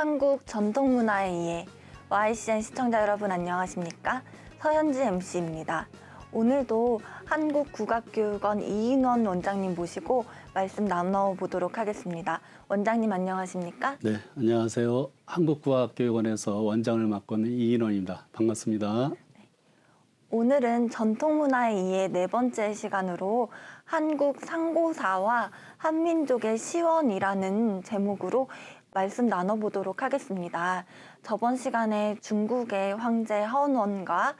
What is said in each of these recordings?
한국 전통문화에 의해 YCN 시청자 여러분 안녕하십니까? 서현지 MC입니다. 오늘도 한국국악교육원 이인원 원장님 모시고 말씀 나눠보도록 하겠습니다. 원장님 안녕하십니까? 네, 안녕하세요. 한국국악교육원에서 원장을 맡고 있는 이인원입니다. 반갑습니다. 오늘은 전통문화에 의해 네 번째 시간으로 한국 상고사와 한민족의 시원이라는 제목으로 말씀 나눠보도록 하겠습니다. 저번 시간에 중국의 황제 헌원과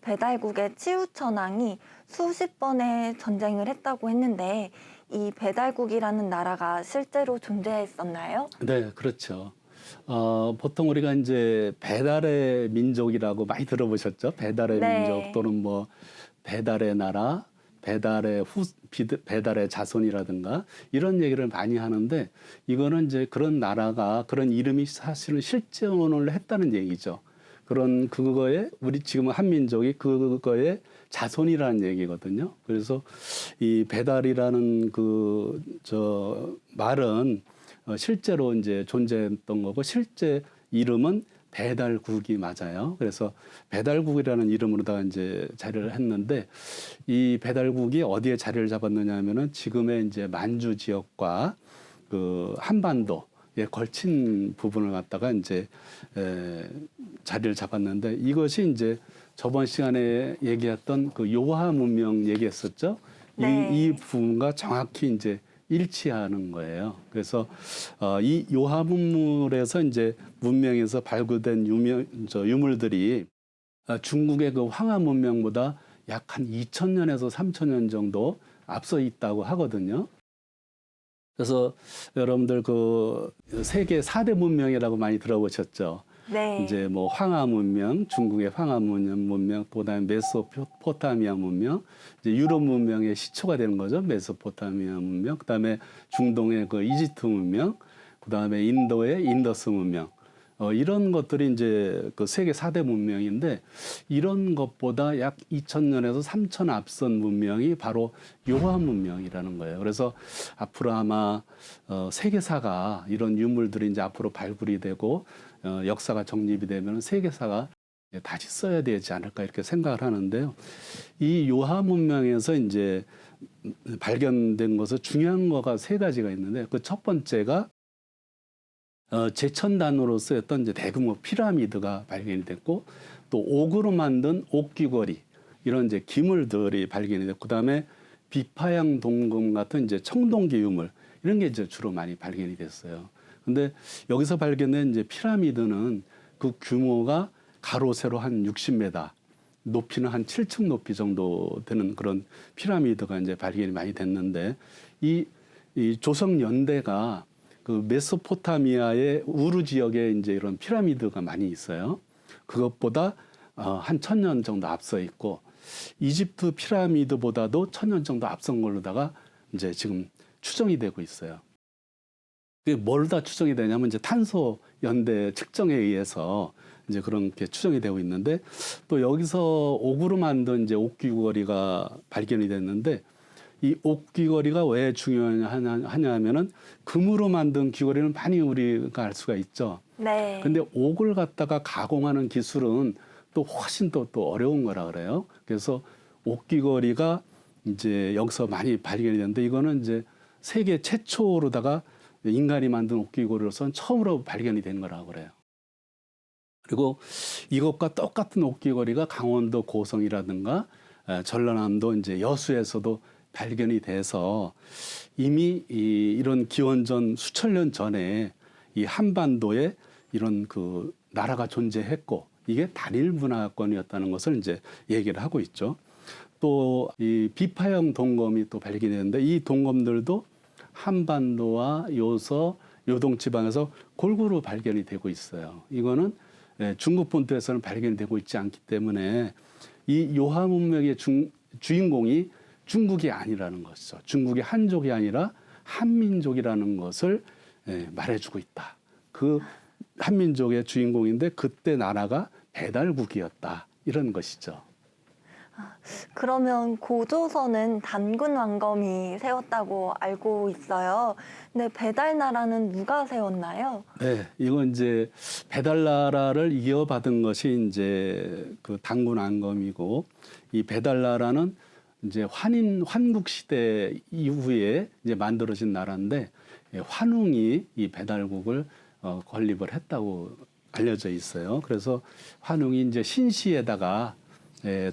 배달국의 치우천왕이 수십 번의 전쟁을 했다고 했는데 이 배달국이라는 나라가 실제로 존재했었나요? 네, 그렇죠. 보통 우리가 이제 배달의 민족이라고 많이 들어보셨죠? 배달의 민족 또는 뭐 배달의 나라, 배달의 자손이라든가 이런 얘기를 많이 하는데 이거는 이제 그런 나라가 그런 이름이 사실은 실존을 했다는 얘기죠. 그거에 우리 지금 한민족이 그거에 자손이라는 얘기거든요. 그래서 이 배달이라는 말은 실제로 이제 존재했던 거고 실제 이름은 배달국이 맞아요. 그래서 배달국이라는 이름으로다가 이제 자리를 했는데 이 배달국이 어디에 자리를 잡았느냐 하면은 지금의 이제 만주 지역과 그 한반도에 걸친 부분을 갖다가 이제 자리를 잡았는데 이것이 이제 저번 시간에 얘기했던 그 요하 문명 얘기했었죠. 네. 이 부분과 정확히 이제 일치하는 거예요. 그래서 이 요하 문물에서 이제 문명에서 발굴된 유물들이 중국의 그 황하 문명보다 약 한 2000년에서 3000년 정도 앞서 있다고 하거든요. 그래서 여러분들 그 세계 4대 문명이라고 많이 들어보셨죠? 네. 이제 뭐 황하 문명, 중국의 황하 문명, 그다음에 메소포타미아 문명, 이제 유럽 문명의 시초가 되는 거죠. 메소포타미아 문명, 그다음에 중동의 그 이집트 문명, 그다음에 인도의 인더스 문명. 이런 것들이 이제 그 세계 4대 문명인데 이런 것보다 약 2000년에서 3000 앞선 문명이 바로 요하 문명이라는 거예요. 그래서 앞으로 아마 세계사가 이런 유물들이 이제 앞으로 발굴이 되고 역사가 정립이 되면 세계사가 다시 써야 되지 않을까 이렇게 생각을 하는데요. 이 요하 문명에서 이제 발견된 것은 중요한 거가 세 가지가 있는데 그 첫 번째가 제천단으로 쓰였던 이제 대규모 피라미드가 발견이 됐고 또 옥으로 만든 옥귀걸이 이런 이제 기물들이 발견이 됐고 그다음에 비파양 동금 같은 이제 청동기 유물 이런 게 이제 주로 많이 발견이 됐어요. 근데 여기서 발견된 이제 피라미드는 그 규모가 가로 세로 한 60m, 높이는 한 7층 높이 정도 되는 그런 피라미드가 이제 발견이 많이 됐는데 이 조선 연대가 그 메소포타미아의 우르 지역에 이제 이런 피라미드가 많이 있어요. 그것보다 한 1000년 정도 앞서 있고 이집트 피라미드보다도 1000년 정도 앞선 걸로다가 이제 지금 추정이 되고 있어요. 그게 뭘 다 추정이 되냐면 이제 탄소 연대 측정에 의해서 이제 그렇게 추정이 되고 있는데 또 여기서 옥으로 만든 이제 옥귀걸이가 발견이 됐는데 이 옥귀걸이가 왜 중요하냐 하면은 금으로 만든 귀걸이는 많이 우리가 알 수가 있죠. 네. 근데 옥을 갖다가 가공하는 기술은 또 훨씬 또 어려운 거라 그래요. 그래서 옥귀걸이가 이제 여기서 많이 발견이 됐는데 이거는 이제 세계 최초로다가 인간이 만든 옥귀걸이로서는 처음으로 발견이 된 거라고 그래요. 그리고 이것과 똑같은 옥귀걸이가 강원도 고성이라든가 전라남도 이제 여수에서도 발견이 돼서 이미 이런 기원전 수천 년 전에 이 한반도에 이런 그 나라가 존재했고 이게 단일 문화권이었다는 것을 이제 얘기를 하고 있죠. 또 이 비파형 동검이 또 발견됐는데 이 동검들도 한반도와 요동 지방에서 골고루 발견이 되고 있어요. 이거는 중국 본토에서는 발견이 되고 있지 않기 때문에 이 요하 문명의 주인공이 중국이 아니라는 것이죠. 중국이 한족이 아니라 한민족이라는 것을 말해주고 있다. 그 한민족의 주인공인데 그때 나라가 배달국이었다. 이런 것이죠. 그러면 고조선은 단군 왕검이 세웠다고 알고 있어요. 근데 배달나라는 누가 세웠나요? 네, 이건 이제 배달나라를 이어받은 것이 이제 그 단군 안검이고, 이 배달나라는 이제 환국 시대 이후에 이제 만들어진 나라인데, 환웅이 이 배달국을 건립을 했다고 알려져 있어요. 그래서 환웅이 이제 신시에다가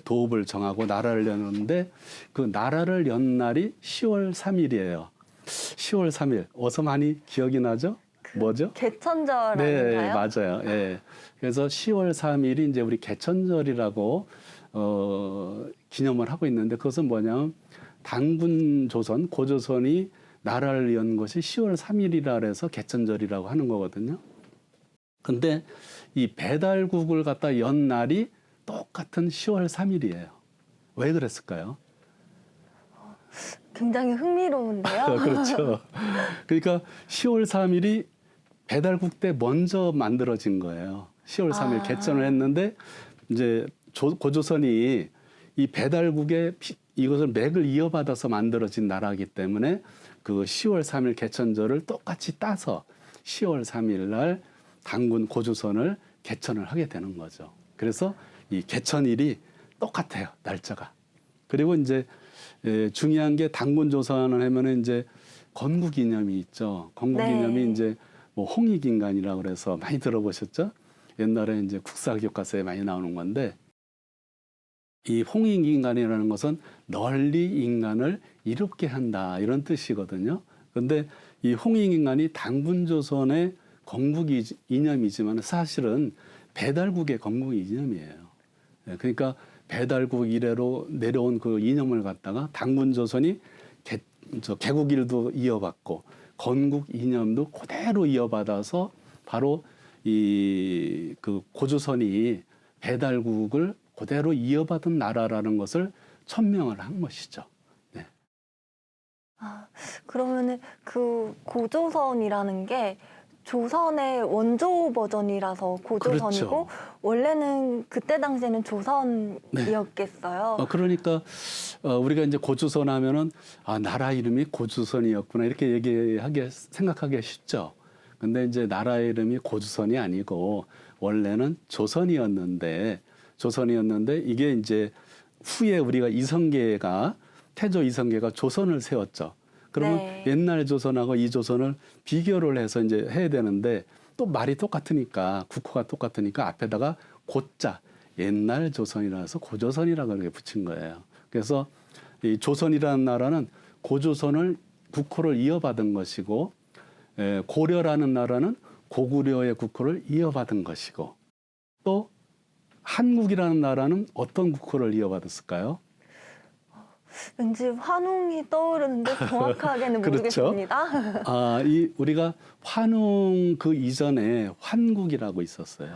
도읍을 정하고 나라를 여는데, 그 나라를 연 날이 10월 3일이에요. 10월 3일. 어서 많이 기억이 나죠? 뭐죠? 개천절 네, 아닌가요? 맞아요. 예. 그래서 10월 3일이 이제 우리 개천절이라고 기념을 하고 있는데, 그것은 뭐냐면 단군 조선, 고조선이 나라를 연 것이 10월 3일이라 해서 개천절이라고 하는 거거든요. 근데 이 배달국을 갖다 연 날이 똑같은 10월 3일이에요. 왜 그랬을까요? 굉장히 흥미로운데요. 그렇죠. 그러니까 10월 3일이 배달국 때 먼저 만들어진 거예요. 10월 3일 개천을 했는데, 이제 고조선이 이 배달국의 이것을 맥을 이어받아서 만들어진 나라이기 때문에 그 10월 3일 개천절을 똑같이 따서 10월 3일 날 단군 고조선을 개천을 하게 되는 거죠. 그래서 이 개천일이 똑같아요, 날짜가. 그리고 이제 중요한 게 단군 조선을 하면은 이제 건국 기념이 있죠. 건국 기념이 네. 이제 뭐 홍익인간이라고 그래서 많이 들어보셨죠? 옛날에 이제 국사 교과서에 많이 나오는 건데, 이 홍익인간이라는 것은 널리 인간을 이롭게 한다, 이런 뜻이거든요. 그런데 이 홍익인간이 단군 조선의 건국 이념이지만 사실은 배달국의 건국 이념이에요. 그러니까 배달국 이래로 내려온 그 이념을 갖다가 단군 조선이 개국일도 이어받고 건국 이념도 그대로 이어받아서 바로 이 그 고조선이 배달국을 그대로 이어받은 나라라는 것을 천명을 한 것이죠. 네. 그러면은 그 고조선이라는 게 조선의 원조 버전이라서 고조선이고, 그렇죠. 원래는 그때 당시에는 조선이었겠어요. 그러니까 우리가 이제 고조선 하면은 나라 이름이 고조선이었구나 이렇게 생각하기 쉽죠. 근데 이제 나라 이름이 고조선이 아니고 원래는 조선이었는데 이게 이제 후에 우리가 태조 이성계가 조선을 세웠죠. 그러면 네. 옛날 조선하고 이 조선을 비교를 해서 이제 해야 되는데, 또 말이 똑같으니까, 국호가 똑같으니까 앞에다가 고자, 옛날 조선이라서 고조선이라고 이렇게 붙인 거예요. 그래서 이 조선이라는 나라는 고조선을 국호를 이어받은 것이고, 고려라는 나라는 고구려의 국호를 이어받은 것이고, 또 한국이라는 나라는 어떤 국호를 이어받았을까요? 왠지 환웅이 떠오르는데 정확하게는 그렇죠. 모르겠습니다. 우리가 환웅 그 이전에 환국이라고 있었어요.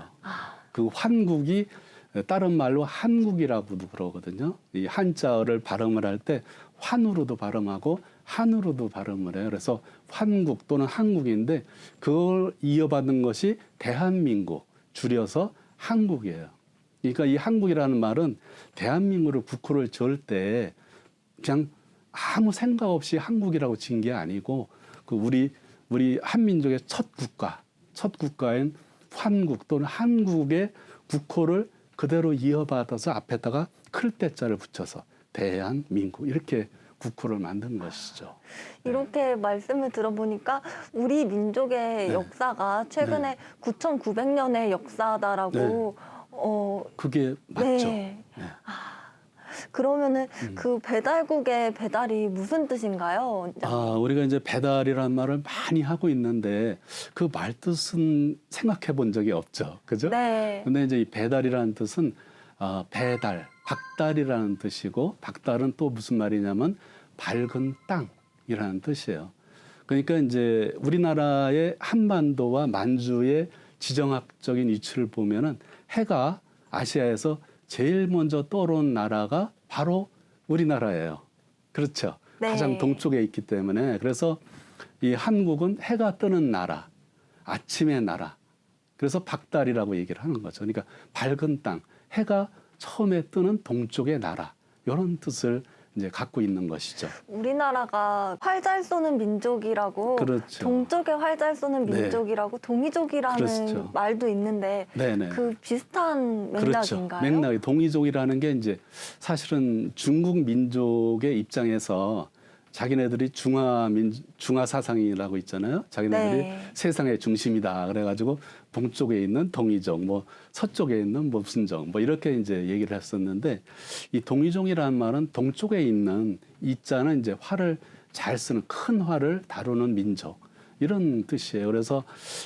그 환국이 다른 말로 한국이라고도 그러거든요. 이 한자어를 발음을 할 때 환으로도 발음하고 한으로도 발음을 해요. 그래서 환국 또는 한국인데, 그걸 이어받은 것이 대한민국, 줄여서 한국이에요. 그러니까 이 한국이라는 말은 대한민국을 국호를 지을 때 그냥 아무 생각 없이 한국이라고 지은 게 아니고, 그 우리 한민족의 첫 국가인 환국 또는 한국의 국호를 그대로 이어받아서 앞에다가 클 때자를 붙여서 대한민국 이렇게 국호를 만든 것이죠. 이렇게 말씀을 들어보니까 우리 민족의 네. 역사가 최근에 9,900년의 역사다라고 그게 맞죠. 네. 그러면은 그 배달국의 배달이 무슨 뜻인가요? 우리가 이제 배달이라는 말을 많이 하고 있는데 그 말뜻은 생각해 본 적이 없죠. 그죠? 네. 근데 이제 이 배달이라는 뜻은 배달, 박달이라는 뜻이고, 박달은 또 무슨 말이냐면 밝은 땅이라는 뜻이에요. 그러니까 이제 우리나라의 한반도와 만주의 지정학적인 위치를 보면은 해가 아시아에서 제일 먼저 떠오른 나라가 바로 우리나라예요. 그렇죠. 네. 가장 동쪽에 있기 때문에. 그래서 이 한국은 해가 뜨는 나라, 아침의 나라. 그래서 박달이라고 얘기를 하는 거죠. 그러니까 밝은 땅, 해가 처음에 뜨는 동쪽의 나라. 이런 뜻을 이제 갖고 있는 것이죠. 우리나라가 활 잘 쏘는 민족이라고 그렇죠. 동쪽에 활 잘 쏘는 네. 민족이라고 동이족이라는 그렇죠. 말도 있는데 네네. 그 비슷한 맥락인가요? 그렇죠. 맥락이 동이족이라는 게 이제 사실은 중국 민족의 입장에서 자기네들이 중화 사상이라고 있잖아요. 자기네들이 네. 세상의 중심이다. 그래가지고 동쪽에 있는 동이족, 뭐 서쪽에 있는 뭐 무슨 족, 뭐 이렇게 이제 얘기를 했었는데 이 동이족이라는 말은 동쪽에 있는 이자는 이제 활을 잘 쓰는 큰 활을 다루는 민족 이런 뜻이에요. 그래서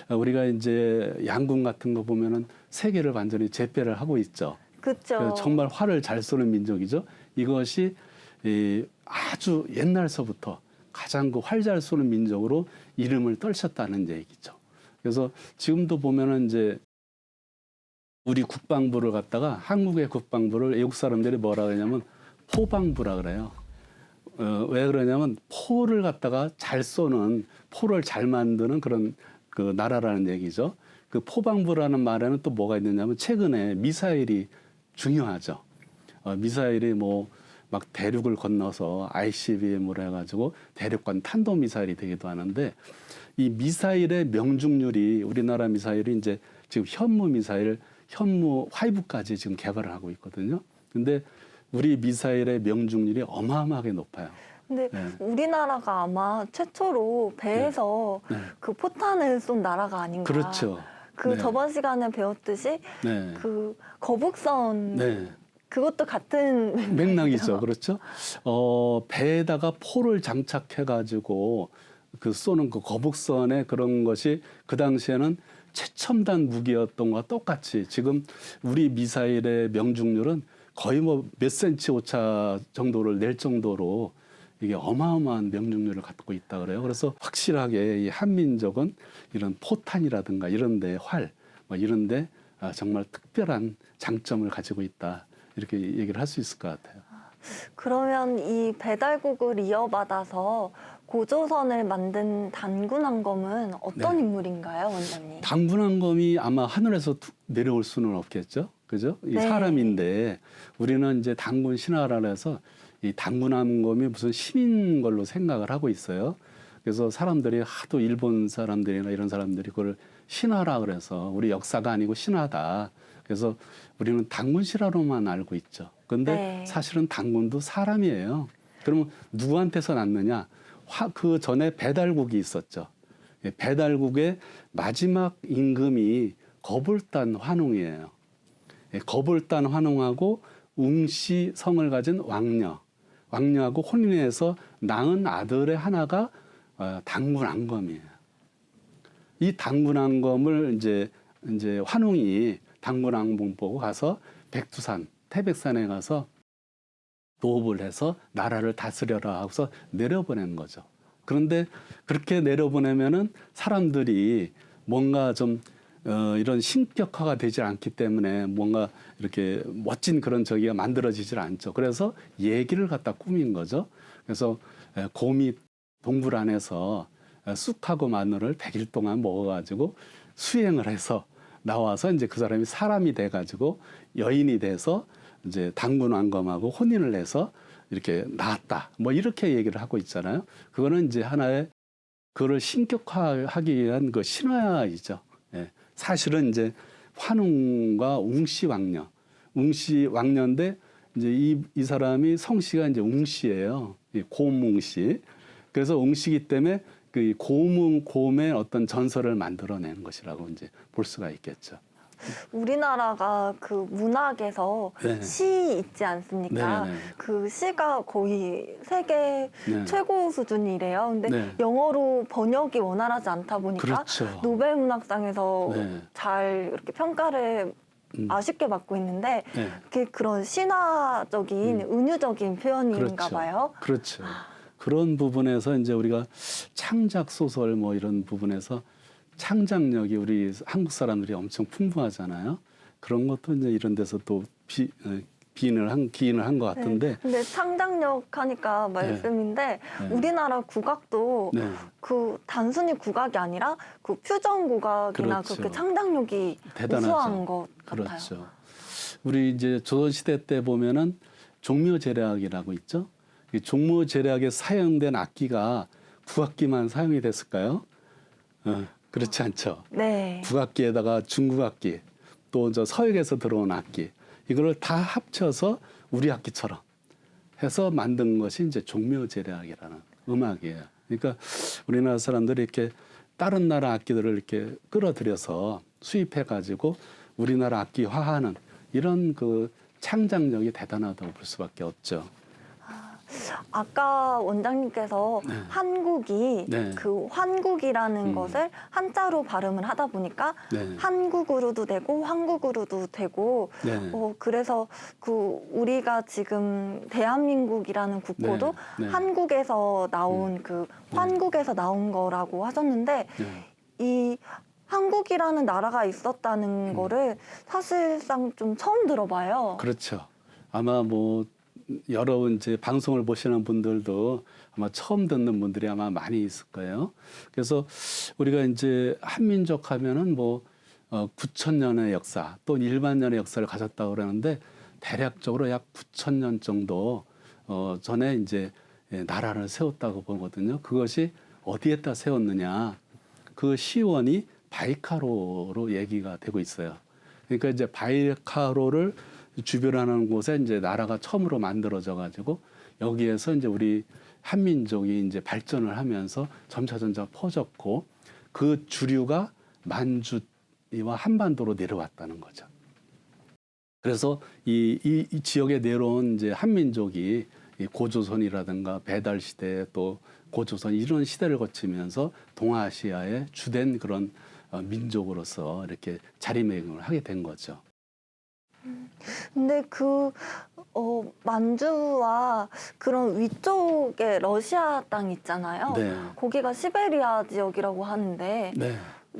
우리가 이제 양궁 같은 거 보면은 세계를 완전히 제패를 하고 있죠. 그렇죠. 정말 활을 잘 쏘는 민족이죠. 이것이 아주 옛날서부터 가장 그 활 잘 쏘는 민족으로 이름을 떨쳤다는 얘기죠. 그래서 지금도 보면은 이제 우리 국방부를 갖다가 한국의 국방부를 외국 사람들이 뭐라 그러냐면 포방부라 그래요. 왜 그러냐면 포를 갖다가 잘 쏘는 포를 잘 만드는 그런 그 나라라는 얘기죠. 그 포방부라는 말에는 또 뭐가 있느냐면 최근에 미사일이 중요하죠. 미사일이 뭐 막 대륙을 건너서 ICBM으로 해가지고 대륙간 탄도미사일이 되기도 하는데 이 미사일의 명중률이 우리나라 미사일이 이제 지금 현무 미사일, 현무 5까지 지금 개발을 하고 있거든요. 근데 우리 미사일의 명중률이 어마어마하게 높아요. 근데 네. 우리나라가 아마 최초로 배에서 네. 그 포탄을 쏜 나라가 아닌가. 그렇죠. 그 네. 저번 시간에 배웠듯이 네. 그 거북선 네. 그것도 같은 맥락이죠. 그렇죠. 배에다가 포를 장착해가지고 그 쏘는 그 거북선의 그런 것이 그 당시에는 최첨단 무기였던 것과 똑같이 지금 우리 미사일의 명중률은 거의 뭐 몇 센치 오차 정도를 낼 정도로 이게 어마어마한 명중률을 갖고 있다 그래요. 그래서 확실하게 이 한민족은 이런 포탄이라든가 이런데 활, 뭐 이런데 정말 특별한 장점을 가지고 있다. 이렇게 얘기를 할 수 있을 것 같아요. 그러면 이 배달국을 이어받아서 고조선을 만든 단군왕검은 어떤 네. 인물인가요, 원장님? 당군왕검이 아마 하늘에서 내려올 수는 없겠죠. 그죠? 이 네. 사람인데 우리는 이제 당군 신화라 해서 이 당군왕검이 무슨 신인 걸로 생각을 하고 있어요. 그래서 사람들이 하도 일본 사람들이나 이런 사람들이 그걸 신화라 그래서 우리 역사가 아니고 신화다. 그래서 우리는 당군 신화로만 알고 있죠. 근데 네. 사실은 당군도 사람이에요. 그러면 누구한테서 났느냐? 그 전에 배달국이 있었죠. 예, 배달국의 마지막 임금이 거불단 환웅이에요. 예, 거불단 환웅하고 웅씨 성을 가진 왕녀하고 혼인해서 낳은 아들의 하나가 당군왕검이에요. 이 당군왕검을 이제 환웅이 당군왕검 보고 가서 백두산, 태백산에 가서 도읍을 해서 나라를 다스려라 하고서 내려보낸 거죠. 그런데 그렇게 내려보내면은 사람들이 뭔가 좀 이런 신격화가 되지 않기 때문에 뭔가 이렇게 멋진 그런 저기가 만들어지질 않죠. 그래서 얘기를 갖다 꾸민 거죠. 그래서 곰이 동굴 안에서 쑥하고 마늘을 100일 동안 먹어가지고 수행을 해서 나와서 이제 그 사람이 사람이 돼가지고 여인이 돼서 이제 당군왕검하고 혼인을 해서 이렇게 낳았다. 뭐 이렇게 얘기를 하고 있잖아요. 그거는 이제 하나의 그거를 신격화하기 위한 그 신화이죠. 예. 사실은 이제 환웅과 웅씨 왕녀인데 이제 이 사람이 성씨가 이제 웅씨예요. 곰웅씨. 그래서 웅씨기 때문에 그 곰의 어떤 전설을 만들어낸 것이라고 이제 볼 수가 있겠죠. 우리나라가 그 문학에서 네. 시 있지 않습니까? 네, 네. 그 시가 거의 세계 네. 최고 수준이래요. 근데 네. 영어로 번역이 원활하지 않다 보니까 그렇죠. 노벨 문학상에서 네. 잘 이렇게 평가를 아쉽게 받고 있는데 네. 그게 그런 신화적인 은유적인 표현인가 그렇죠. 봐요. 그렇죠. 그런 부분에서 이제 우리가 창작 소설 뭐 이런 부분에서 창작력이 우리 한국 사람들이 엄청 풍부하잖아요. 그런 것도 이제 이런 데서 또 기인을 한 것 같은데. 네. 근데 창작력 하니까 말씀인데 네. 우리나라 국악도 네. 그 단순히 국악이 아니라 그 퓨전 국악이나 그렇죠. 그렇게 창작력이 대단하죠. 우수한 것 같아요. 그렇죠. 우리 이제 조선 시대 때 보면은 종묘제략이라고 있죠. 이 종묘제략에 사용된 악기가 국악기만 사용이 됐을까요? 그렇지 않죠. 네. 국악기에다가 중국악기, 또 저 서역에서 들어온 악기, 이거를 다 합쳐서 우리 악기처럼 해서 만든 것이 이제 종묘제략이라는 음악이에요. 그러니까 우리나라 사람들이 이렇게 다른 나라 악기들을 이렇게 끌어들여서 수입해 가지고 우리나라 악기화하는 이런 그 창작력이 대단하다고 볼 수밖에 없죠. 아까 원장님께서 네. 한국이 네. 그 환국이라는 것을 한자로 발음을 하다 보니까 네. 한국으로도 되고 한국으로도 되고 네. 그래서 그 우리가 지금 대한민국이라는 국호도 네. 네. 한국에서 나온 그 환국에서 나온 거라고 하셨는데 네. 이 한국이라는 나라가 있었다는 거를 사실상 좀 처음 들어봐요. 그렇죠. 아마 뭐 여러 이제 방송을 보시는 분들도 아마 처음 듣는 분들이 아마 많이 있을 거예요. 그래서 우리가 이제 한민족 하면은 뭐 9,000년의 역사 또 1만 년의 역사를 가졌다고 그러는데 대략적으로 약 9,000년 정도 전에 이제 나라를 세웠다고 보거든요. 그것이 어디에다 세웠느냐? 그 시원이 바이카로로 얘기가 되고 있어요. 그러니까 이제 바이카로를 주변하는 곳에 이제 나라가 처음으로 만들어져 가지고 여기에서 이제 우리 한민족이 이제 발전을 하면서 점차 퍼졌고 그 주류가 만주와 한반도로 내려왔다는 거죠. 그래서 이 지역에 내려온 이제 한민족이 이 고조선이라든가 배달 시대 또 고조선 이런 시대를 거치면서 동아시아의 주된 그런 민족으로서 이렇게 자리매김을 하게 된 거죠. 근데 만주와 그런 위쪽에 러시아 땅 있잖아요. 네. 거기가 시베리아 지역이라고 하는데 네.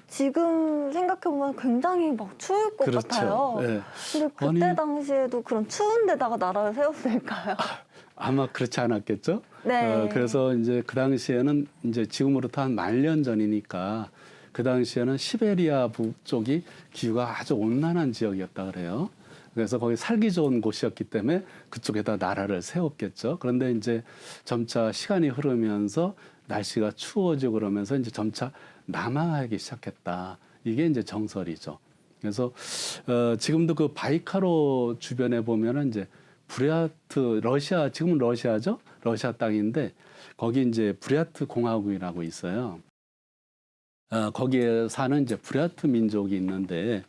지금 생각해보면 굉장히 막 추울 것 그렇죠. 같아요. 네. 근데 그때 아니, 당시에도 그런 추운 데다가 나라를 세웠을까요? 아마 그렇지 않았겠죠? 네. 그래서 이제 그 당시에는 이제 지금으로부터 한 10,000년 전이니까 그 당시에는 시베리아 북쪽이 기후가 아주 온난한 지역이었다 그래요. 그래서 거기 살기 좋은 곳이었기 때문에 그쪽에다 나라를 세웠겠죠. 그런데 이제 점차 시간이 흐르면서 날씨가 추워지고 그러면서 이제 점차 남하하기 시작했다. 이게 이제 정설이죠. 그래서 지금도 그 바이카로 주변에 보면은 이제 부랴트 러시아 지금은 러시아죠. 러시아 땅인데 거기 이제 부랴트 공화국이라고 있어요. 거기에 사는 이제 부랴트 민족이 있는데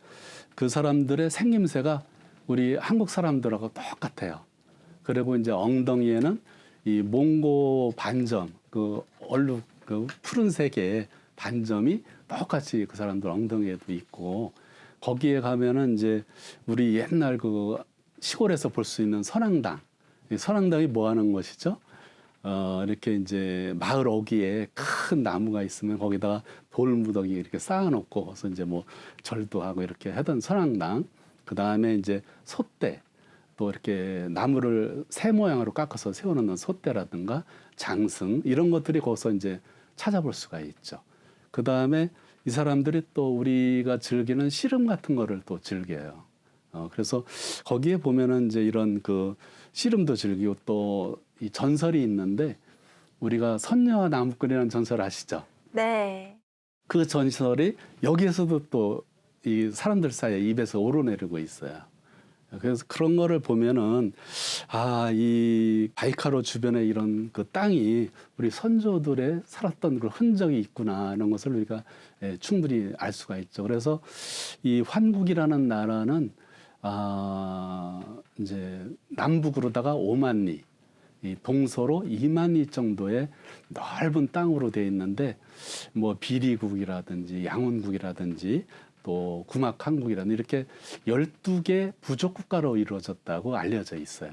그 사람들의 생김새가 우리 한국 사람들하고 똑같아요. 그리고 이제 엉덩이에는 이 몽고 반점, 그 얼룩, 그 푸른색의 반점이 똑같이 그 사람들 엉덩이에도 있고 거기에 가면은 이제 우리 옛날 그 시골에서 볼 수 있는 선앙당. 이 선앙당이 뭐 하는 것이죠? 이렇게 이제 마을 어귀에 큰 나무가 있으면 거기다가 돌무더기 이렇게 쌓아놓고 그래서 이제 뭐 절도 하고 이렇게 하던 선앙당. 그 다음에 이제 솥대, 또 이렇게 나무를 새 모양으로 깎아서 세워놓는 솥대라든가 장승 이런 것들이 거기서 이제 찾아볼 수가 있죠. 그 다음에 이 사람들이 또 우리가 즐기는 씨름 같은 거를 또 즐겨요. 그래서 거기에 보면은 이제 이런 그 씨름도 즐기고 또 이 전설이 있는데 우리가 선녀와 나무꾼이라는 전설 아시죠? 네. 그 전설이 여기에서도 또 이 사람들 사이에 입에서 오르내리고 있어요. 그래서 그런 거를 보면은 이 바이카로 주변에 이런 그 땅이 우리 선조들의 살았던 그 흔적이 있구나 이런 것을 우리가 충분히 알 수가 있죠. 그래서 이 환국이라는 나라는 이제 남북으로다가 5만 리, 이 동서로 2만 리 정도의 넓은 땅으로 되어 있는데 뭐 비리국이라든지 양원국이라든지 또 구막한국이라는 이렇게 12개 부족 국가로 이루어졌다고 알려져 있어요.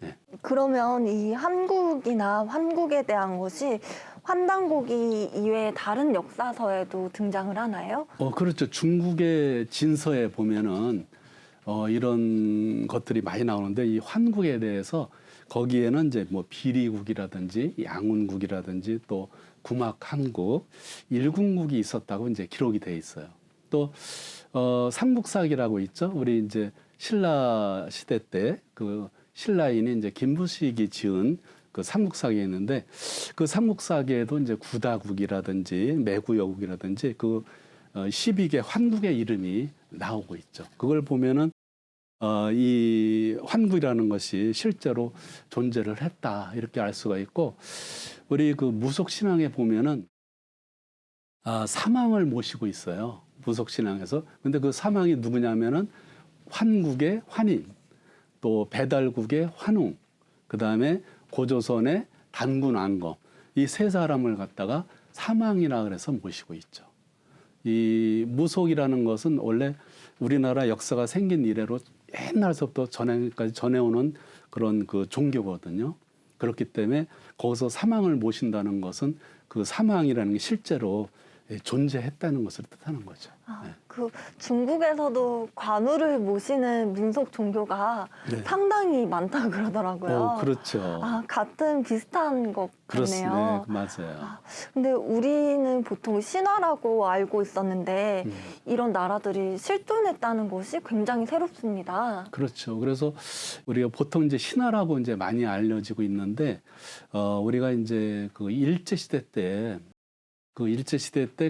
네. 그러면 이 한국이나 환국에 대한 것이 환단고기 이외에 다른 역사서에도 등장을 하나요? 그렇죠. 중국의 진서에 보면은 이런 것들이 많이 나오는데 이 환국에 대해서 거기에는 이제 뭐 비리국이라든지 양운국이라든지 또 구막한국, 일군국이 있었다고 이제 기록이 돼 있어요. 또 삼국사기라고 있죠. 우리 이제 신라 시대 때 그 신라인이 이제 김부식이 지은 그 삼국사기에 있는데 그 삼국사기에도 이제 구다국이라든지 매구여국이라든지 그 12개 환국의 이름이 나오고 있죠. 그걸 보면은 이 환국이라는 것이 실제로 존재를 했다 이렇게 알 수가 있고 우리 그 무속 신앙에 보면은 사망을 모시고 있어요. 무속 신앙에서. 근데 그 사망이 누구냐면은 환국의 환인, 또 배달국의 환웅, 그 다음에 고조선의 단군 왕검 이 세 사람을 갖다가 사망이라 그래서 모시고 있죠. 이 무속이라는 것은 원래 우리나라 역사가 생긴 이래로 옛날서부터 전에까지 전해오는 그런 그 종교거든요. 그렇기 때문에 거기서 사망을 모신다는 것은 그 사망이라는 게 실제로 존재했다는 것을 뜻하는 거죠. 그 중국에서도 관우를 모시는 민속 종교가 네. 상당히 많다고 그러더라고요. 그렇죠. 같은 비슷한 것 같네요. 그렇습니다. 맞아요. 근데 우리는 보통 신화라고 알고 있었는데 이런 나라들이 실존했다는 것이 굉장히 새롭습니다. 그렇죠. 그래서 우리가 보통 이제 신화라고 이제 많이 알려지고 있는데 우리가 이제 그 일제시대 때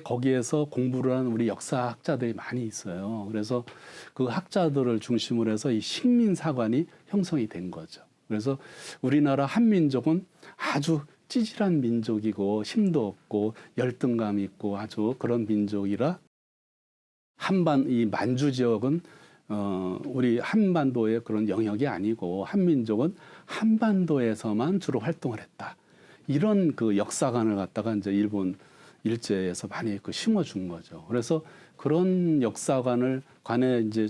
거기에서 공부를 한 우리 역사학자들이 많이 있어요. 그래서 그 학자들을 중심으로 해서 이 식민사관이 형성이 된 거죠. 그래서 우리나라 한민족은 아주 찌질한 민족이고 힘도 없고 열등감 있고 아주 그런 민족이라 이 만주 지역은 우리 한반도의 그런 영역이 아니고 한민족은 한반도에서만 주로 활동을 했다. 이런 그 역사관을 갖다가 이제 일본 일제에서 많이 심어준 거죠. 그래서 그런 관에 이제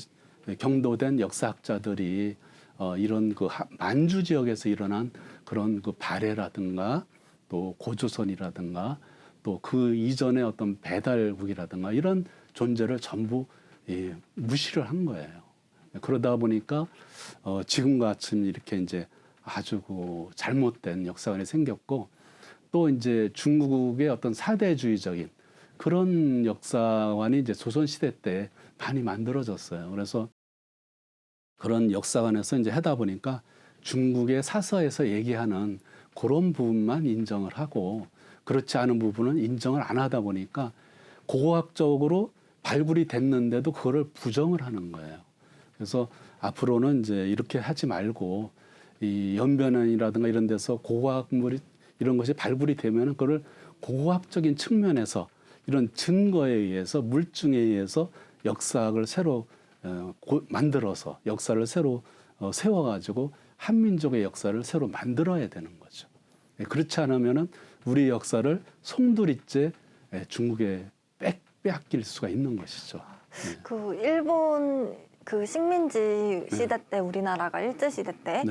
경도된 역사학자들이 이런 그 만주 지역에서 일어난 그런 그 발해라든가 또 고조선이라든가 또 그 이전의 어떤 배달국이라든가 이런 존재를 전부 무시를 한 거예요. 그러다 보니까 지금과 같이 이렇게 이제 아주 그 잘못된 역사관이 생겼고 또 이제 중국의 어떤 사대주의적인 그런 역사관이 이제 조선시대 때 많이 만들어졌어요. 그래서 그런 역사관에서 이제 하다 보니까 중국의 사서에서 얘기하는 그런 부분만 인정을 하고 그렇지 않은 부분은 인정을 안 하다 보니까 고고학적으로 발굴이 됐는데도 그거를 부정을 하는 거예요. 그래서 앞으로는 이제 이렇게 하지 말고 이 연변이라든가 이런 데서 고고학물이 이런 것이 발굴이 되면 그걸 고고학적인 측면에서 이런 증거에 의해서 물증에 의해서 역사학을 새로 만들어서 역사를 새로 세워가지고 한민족의 역사를 새로 만들어야 되는 거죠. 그렇지 않으면은 우리 역사를 송두리째 중국에 빼앗길 수가 있는 것이죠. 그 일본 그 식민지 시대 때 우리나라가 일제 시대 때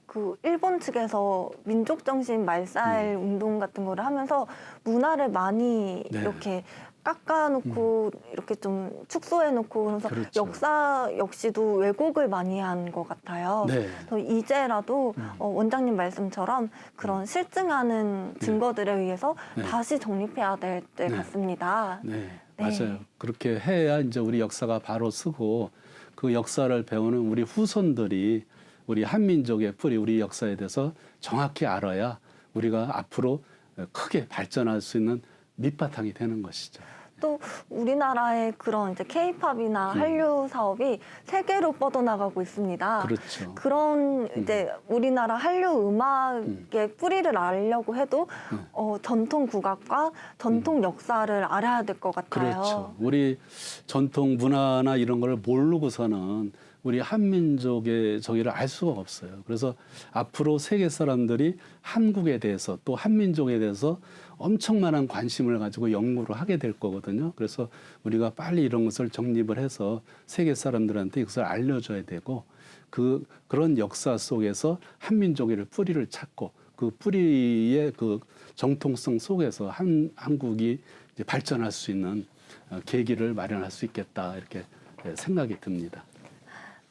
그 일본 측에서 민족 정신 말살 운동 같은 거를 하면서 문화를 많이 이렇게 깎아놓고 이렇게 좀 축소해놓고 그래서 그렇죠. 역사 역시도 왜곡을 많이 한 것 같아요. 그래서 이제라도 원장님 말씀처럼 그런 실증하는 증거들에 의해서 다시 정립해야 될 때 같습니다. 네, 맞아요. 그렇게 해야 이제 우리 역사가 바로 서고 그 역사를 배우는 우리 후손들이 우리 한민족의 뿌리, 우리 역사에 대해서 정확히 알아야 우리가 앞으로 크게 발전할 수 있는 밑바탕이 되는 것이죠. 또 우리나라의 그런 이제 K-팝이나 한류 사업이 세계로 뻗어나가고 있습니다. 그렇죠. 그런 이제 우리나라 한류 음악의 뿌리를 알려고 해도 전통 국악과 전통 역사를 알아야 될 것 같아요. 그렇죠. 우리 전통 문화나 이런 걸 모르고서는 우리 한민족의 저기를 알 수가 없어요. 그래서 앞으로 세계 사람들이 한국에 대해서 또 한민족에 대해서 엄청난 관심을 가지고 연구를 하게 될 거거든요. 그래서 우리가 빨리 이런 것을 정립을 해서 세계 사람들한테 이것을 알려줘야 되고 그런 역사 속에서 한민족의 뿌리를 찾고 그 뿌리의 그 정통성 속에서 한국이 이제 발전할 수 있는 계기를 마련할 수 있겠다 이렇게 생각이 듭니다.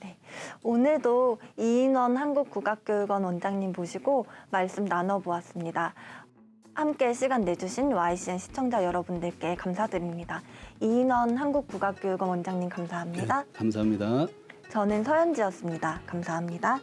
네, 오늘도 이인원 한국국악교육원 원장님 모시고 말씀 나눠보았습니다. 함께 시간 내주신 YCN 시청자 여러분들께 감사드립니다. 이인원 한국국악교육원 원장님 감사합니다. 네, 감사합니다. 저는 서현지였습니다. 감사합니다.